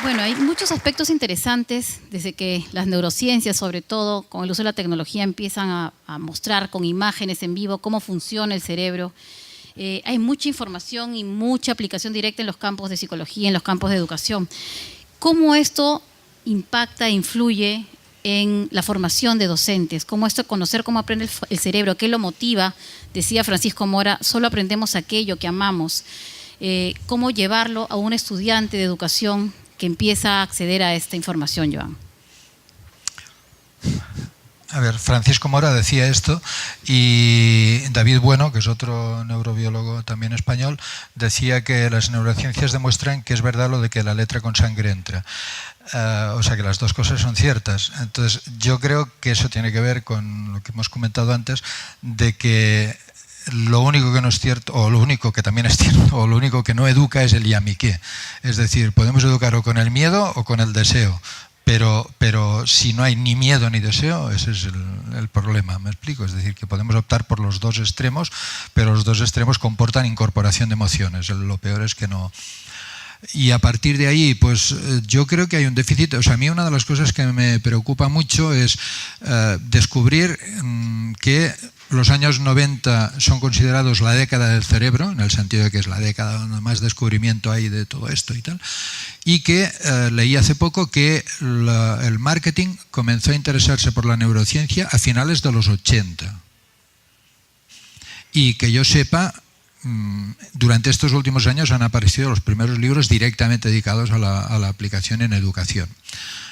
Bueno, hay muchos aspectos interesantes desde que las neurociencias, sobre todo con el uso de la tecnología, empiezan a mostrar con imágenes en vivo cómo funciona el cerebro. Hay mucha información y mucha aplicación directa en los campos de psicología, en los campos de educación. ¿Cómo esto impacta e influye en la formación de docentes? ¿Cómo esto conocer cómo aprende el cerebro? ¿Qué lo motiva? Decía Francisco Mora, solo aprendemos aquello que amamos. ¿Cómo llevarlo a un estudiante de educación que empieza a acceder a esta información, Joan? A ver, Francisco Mora decía esto y David Bueno, que es otro neurobiólogo también español, decía que las neurociencias demuestran que es verdad lo de que la letra con sangre entra. O sea que las dos cosas son ciertas. Entonces yo creo que eso tiene que ver con lo que hemos comentado antes, de que lo único que no es cierto, o lo único que también es cierto, o lo único que no educa es el y a mí qué. Es decir, podemos educar o con el miedo o con el deseo. Pero si no hay ni miedo ni deseo, ese es el problema, ¿me explico? Es decir, que podemos optar por los dos extremos, pero los dos extremos comportan incorporación de emociones. Lo peor es que no. Y a partir de ahí, pues yo creo que hay un déficit. O sea, a mí una de las cosas que me preocupa mucho es descubrir que los años 90 son considerados la década del cerebro, en el sentido de que es la década donde más descubrimiento hay de todo esto y tal, y que leí hace poco que el marketing comenzó a interesarse por la neurociencia a finales de los 80. Y que yo sepa, durante estos últimos años han aparecido los primeros libros directamente dedicados a la aplicación en educación.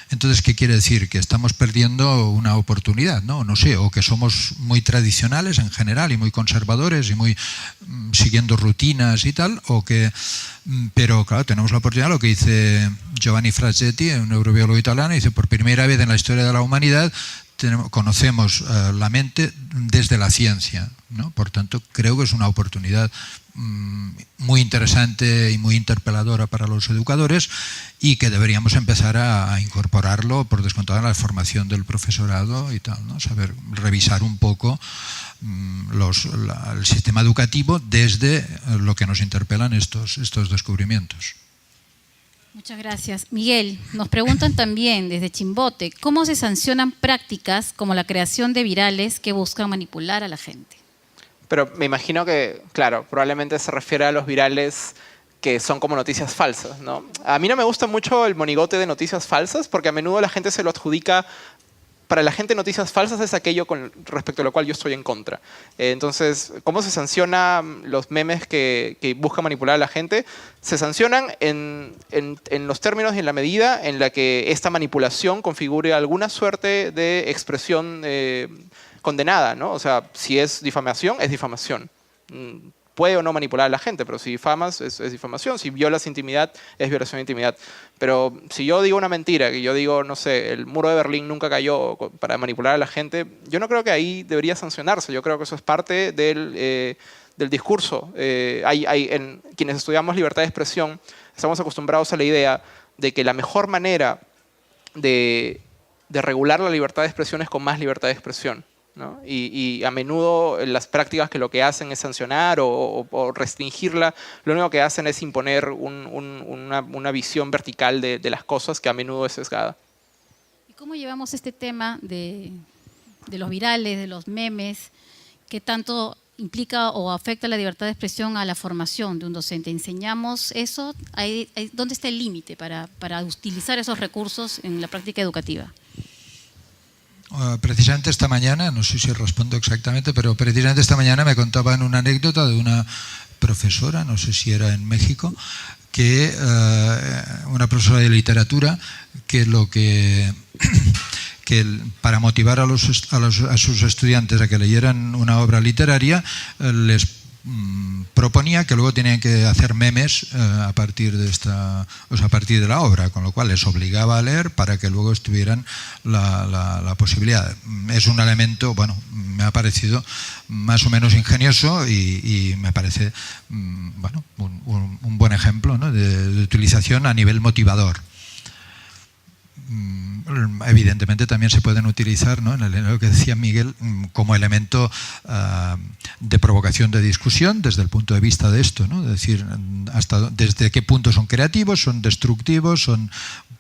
Entonces, ¿qué quiere decir? Que estamos perdiendo una oportunidad, ¿no? No sé, o que somos muy tradicionales en general y muy conservadores y muy siguiendo rutinas y tal, o que... Pero claro, tenemos la oportunidad, lo que dice Giovanni Frazetti, un neurobiólogo italiano, dice, por primera vez en la historia de la humanidad conocemos la mente desde la ciencia, ¿no? Por tanto, creo que es una oportunidad muy interesante y muy interpeladora para los educadores y que deberíamos empezar a incorporarlo, por descontado, en la formación del profesorado y tal, ¿no? Saber revisar un poco el sistema educativo desde lo que nos interpelan estos descubrimientos. Muchas gracias. Miguel, nos preguntan también desde Chimbote, ¿cómo se sancionan prácticas como la creación de virales que buscan manipular a la gente? Pero me imagino que, claro, probablemente se refiere a los virales que son como noticias falsas, ¿no? A mí no me gusta mucho el monigote de noticias falsas porque a menudo la gente se lo adjudica. Para la gente, noticias falsas es aquello con respecto a lo cual yo estoy en contra. Entonces, ¿cómo se sancionan los memes que buscan manipular a la gente? Se sancionan en los términos y en la medida en la que esta manipulación configure alguna suerte de expresión condenada, ¿no? O sea, si es difamación, es difamación. Puede o no manipular a la gente, pero si difamas es difamación. Si violas intimidad, es violación de intimidad. Pero si yo digo una mentira, que yo digo, no sé, el muro de Berlín nunca cayó para manipular a la gente, yo no creo que ahí debería sancionarse. Yo creo que eso es parte del discurso. En quienes estudiamos libertad de expresión, estamos acostumbrados a la idea de que la mejor manera de regular la libertad de expresión es con más libertad de expresión, ¿no? Y a menudo las prácticas que lo que hacen es sancionar o restringirla, lo único que hacen es imponer una visión vertical de las cosas que a menudo es sesgada. ¿Y cómo llevamos este tema de los virales, de los memes? ¿Qué tanto implica o afecta la libertad de expresión a la formación de un docente? ¿Enseñamos eso? ¿Dónde está el límite para utilizar esos recursos en la práctica educativa? Precisamente esta mañana, no sé si respondo exactamente, pero precisamente esta mañana me contaban una anécdota de una profesora, no sé si era en México, que una profesora de literatura, que para motivar a sus estudiantes a que leyeran una obra literaria, les proponía que luego tenían que hacer memes a partir de la obra, con lo cual les obligaba a leer para que luego tuvieran la posibilidad. Es un elemento, bueno, me ha parecido más o menos ingenioso y me parece, bueno, un buen ejemplo, ¿no? de utilización a nivel motivador. evidentemente también se pueden utilizar, ¿no?, en lo que decía Miguel, como elemento de provocación de discusión desde el punto de vista de esto, ¿no? Es decir, desde qué punto son creativos, son destructivos, son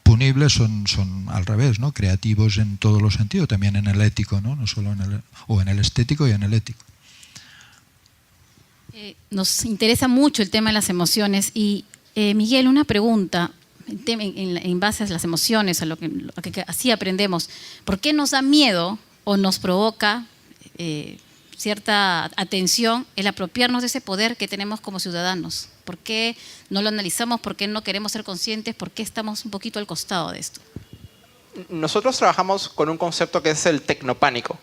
punibles, son al revés, ¿no?, creativos en todos los sentidos, también en el ético, ¿no? No solo en el estético y en el ético. Nos interesa mucho el tema de las emociones y Miguel, una pregunta en base a las emociones, a lo que así aprendemos. ¿Por qué nos da miedo o nos provoca cierta atención el apropiarnos de ese poder que tenemos como ciudadanos? ¿Por qué no lo analizamos? ¿Por qué no queremos ser conscientes? ¿Por qué estamos un poquito al costado de esto? Nosotros trabajamos con un concepto que es el tecnopánico,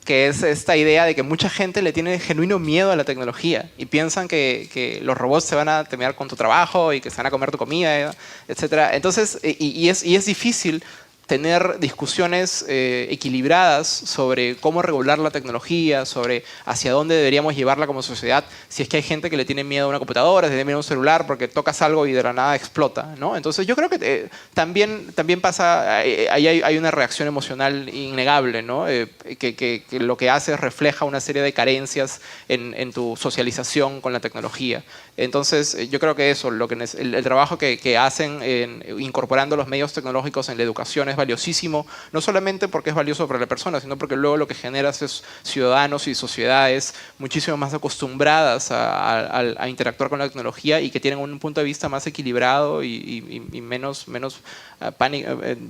que es esta idea de que mucha gente le tiene genuino miedo a la tecnología y piensan que los robots se van a terminar con tu trabajo y que se van a comer tu comida, etc. Entonces, y es difícil tener discusiones equilibradas sobre cómo regular la tecnología, sobre hacia dónde deberíamos llevarla como sociedad, si es que hay gente que le tiene miedo a una computadora, le tiene miedo a un celular porque tocas algo y de la nada explota, ¿no? Entonces yo creo que también pasa, ahí hay una reacción emocional innegable, ¿no? Que lo que hace es refleja una serie de carencias en tu socialización con la tecnología. Entonces yo creo que eso, el trabajo que hacen incorporando los medios tecnológicos en la educación es valiosísimo, no solamente porque es valioso para la persona, sino porque luego lo que generas es ciudadanos y sociedades muchísimo más acostumbradas a interactuar con la tecnología y que tienen un punto de vista más equilibrado y menos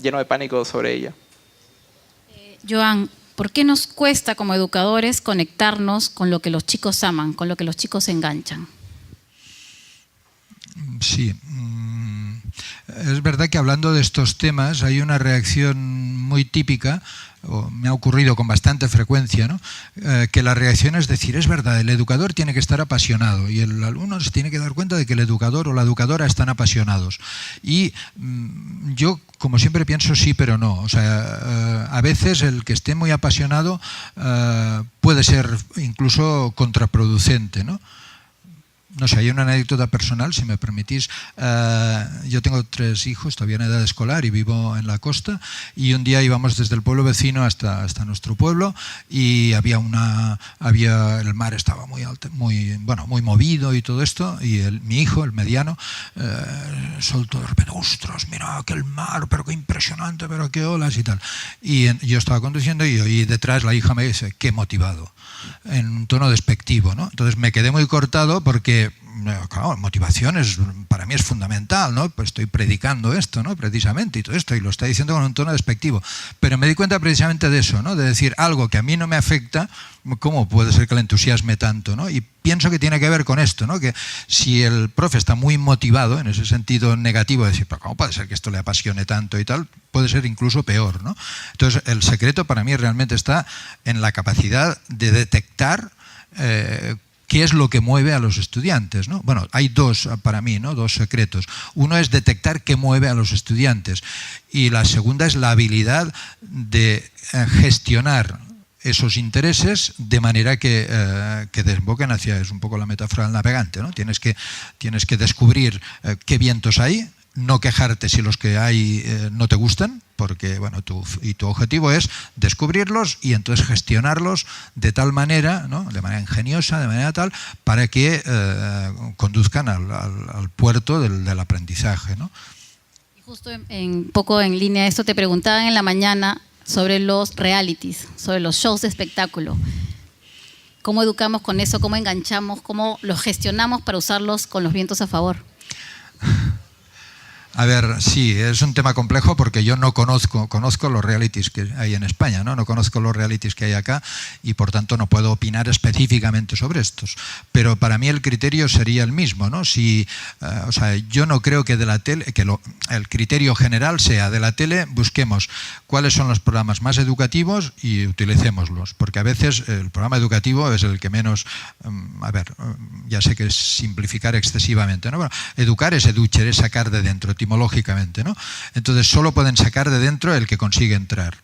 lleno de pánico sobre ella. Joan, ¿por qué nos cuesta como educadores conectarnos con lo que los chicos aman, con lo que los chicos se enganchan? Sí, es verdad que hablando de estos temas hay una reacción muy típica, o me ha ocurrido con bastante frecuencia, ¿no?, que la reacción es decir, es verdad, el educador tiene que estar apasionado y el alumno se tiene que dar cuenta de que el educador o la educadora están apasionados. Y yo, como siempre, pienso sí, pero no. O sea, a veces el que esté muy apasionado puede ser incluso contraproducente, ¿no? No sé, hay una anécdota personal, si me permitís. Yo tengo 3 hijos, todavía en edad escolar, y vivo en la costa. Y un día íbamos desde el pueblo vecino hasta nuestro pueblo y el mar estaba muy alto, muy movido y todo esto. Y mi hijo, el mediano, soltó de repente, ¡ostras, mira aquel mar, pero qué impresionante, pero qué olas y tal! Y yo estaba conduciendo y oí detrás la hija me dice, ¡qué motivado!, en un tono despectivo, ¿no? Entonces me quedé muy cortado porque, claro, motivación para mí es fundamental, ¿no? Pues estoy predicando esto, ¿no?, precisamente, y todo esto, y lo está diciendo con un tono despectivo. Pero me di cuenta precisamente de eso, ¿no?, de decir algo que a mí no me afecta, ¿cómo puede ser que le entusiasme tanto, ¿no? Y pienso que tiene que ver con esto, ¿no?, que si el profe está muy motivado, en ese sentido negativo, de decir, pero ¿cómo puede ser que esto le apasione tanto y tal? Puede ser incluso peor, ¿no? Entonces, el secreto para mí realmente está en la capacidad de detectar qué es lo que mueve a los estudiantes, ¿no? Bueno, hay para mí, ¿no?, 2 secretos. Uno es detectar qué mueve a los estudiantes y la segunda es la habilidad de gestionar esos intereses de manera que desemboquen hacia, es un poco la metáfora del navegante, ¿no? Tienes que descubrir qué vientos hay, no quejarte si los que hay no te gustan, porque bueno, tu objetivo es descubrirlos y entonces gestionarlos de tal manera, ¿no?, de manera ingeniosa, de manera tal, para que conduzcan al puerto del aprendizaje, ¿no? Justo un poco en línea de esto, te preguntaban en la mañana sobre los realities, sobre los shows de espectáculo. ¿Cómo educamos con eso? ¿Cómo enganchamos? ¿Cómo los gestionamos para usarlos con los vientos a favor? A ver, sí, es un tema complejo porque yo no conozco los realities que hay en España, ¿no? No conozco los realities que hay acá y por tanto no puedo opinar específicamente sobre estos. Pero para mí el criterio sería el mismo, ¿no? O sea, yo no creo que de la tele, el criterio general sea de la tele, busquemos cuáles son los programas más educativos y utilicémoslos, porque a veces el programa educativo es el que menos, ya sé que es simplificar excesivamente, ¿no? Bueno, educar es educher, es sacar de dentro, etimológicamente, ¿no? Entonces solo pueden sacar de dentro el que consigue entrar.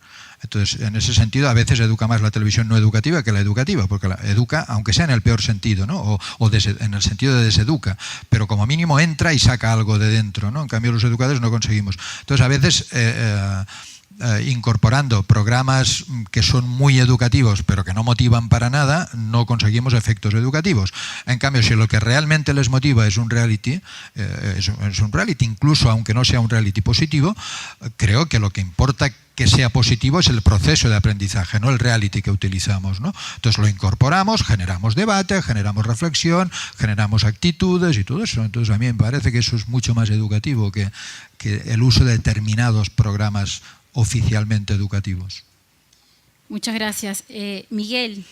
Entonces, en ese sentido, a veces educa más la televisión no educativa que la educativa, porque la educa, aunque sea en el peor sentido, ¿no? o en el sentido de deseduca, pero como mínimo entra y saca algo de dentro, ¿no? En cambio, los educadores no conseguimos. Entonces, a veces incorporando programas que son muy educativos pero que no motivan para nada, no conseguimos efectos educativos. En cambio, si lo que realmente les motiva es un reality, incluso aunque no sea un reality positivo, creo que lo que importa que sea positivo es el proceso de aprendizaje, no el reality que utilizamos, ¿no? Entonces lo incorporamos, generamos debate, generamos reflexión, generamos actitudes y todo eso. Entonces a mí me parece que eso es mucho más educativo que el uso de determinados programas oficialmente educativos. Muchas gracias. Miguel,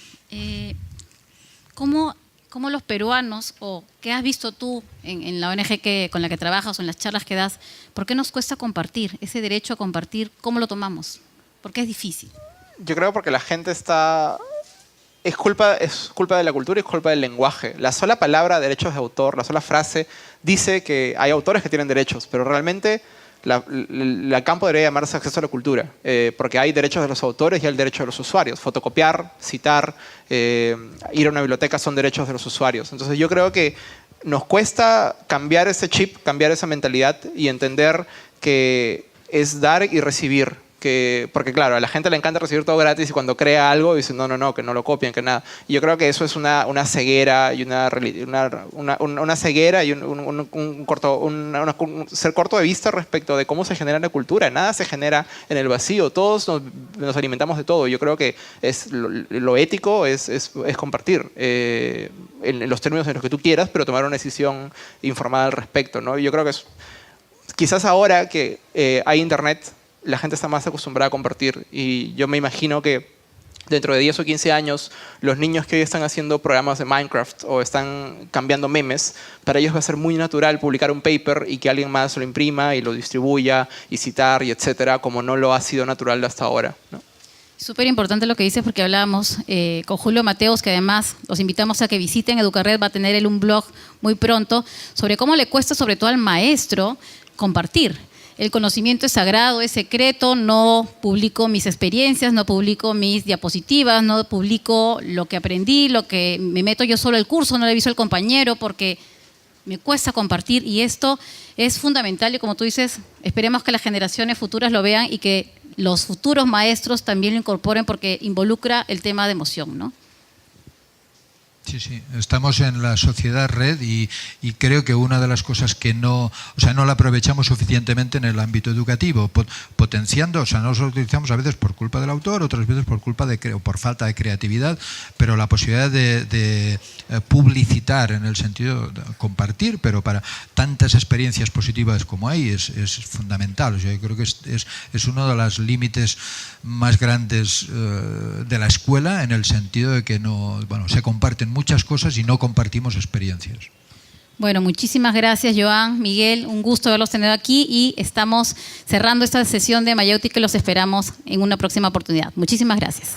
¿cómo los peruanos, o qué has visto tú en la ONG con la que trabajas o en las charlas que das, por qué nos cuesta compartir? Ese derecho a compartir, ¿cómo lo tomamos? ¿Por qué es difícil? Yo creo porque la gente está... Es culpa de la cultura y es culpa del lenguaje. La sola palabra derechos de autor, la sola frase, dice que hay autores que tienen derechos, pero realmente el campo debería llamarse acceso a la cultura, porque hay derechos de los autores y hay derechos de los usuarios. Fotocopiar, citar, ir a una biblioteca son derechos de los usuarios. Entonces yo creo que nos cuesta cambiar ese chip, cambiar esa mentalidad y entender que es dar y recibir. Porque claro, a la gente le encanta recibir todo gratis y cuando crea algo dice no, que no lo copien, que nada. Y yo creo que eso es una ceguera y una ceguera y un ser corto de vista respecto de cómo se genera la cultura. Nada se genera en el vacío, todos nos alimentamos de todo. Yo creo que lo ético es compartir en los términos en los que tú quieras, pero tomar una decisión informada al respecto, ¿no? Yo creo que quizás ahora que hay internet, la gente está más acostumbrada a compartir y yo me imagino que dentro de 10 o 15 años los niños que hoy están haciendo programas de Minecraft o están cambiando memes, para ellos va a ser muy natural publicar un paper y que alguien más lo imprima y lo distribuya y citar y etcétera, como no lo ha sido natural hasta ahora, ¿no? Súper importante lo que dices porque hablábamos con Julio Mateos, que además los invitamos a que visiten Educarred, va a tener él un blog muy pronto sobre cómo le cuesta sobre todo al maestro compartir. El conocimiento es sagrado, es secreto, no publico mis experiencias, no publico mis diapositivas, no publico lo que aprendí, lo que me meto yo solo al curso, no le aviso al compañero porque me cuesta compartir y esto es fundamental y como tú dices, esperemos que las generaciones futuras lo vean y que los futuros maestros también lo incorporen porque involucra el tema de emoción, ¿no? Sí, estamos en la sociedad red y creo que una de las cosas que no la aprovechamos suficientemente en el ámbito educativo, potenciando, no los utilizamos a veces por culpa del autor, otras veces por culpa o por falta de creatividad, pero la posibilidad de publicitar en el sentido de compartir, pero para tantas experiencias positivas como hay es fundamental. O sea, yo creo que es uno de los límites más grandes de la escuela en el sentido de que se comparten muchas cosas y no compartimos experiencias. Bueno, muchísimas gracias, Joan, Miguel, un gusto haberlos tenido aquí y estamos cerrando esta sesión de Mayéutica y los esperamos en una próxima oportunidad. Muchísimas gracias.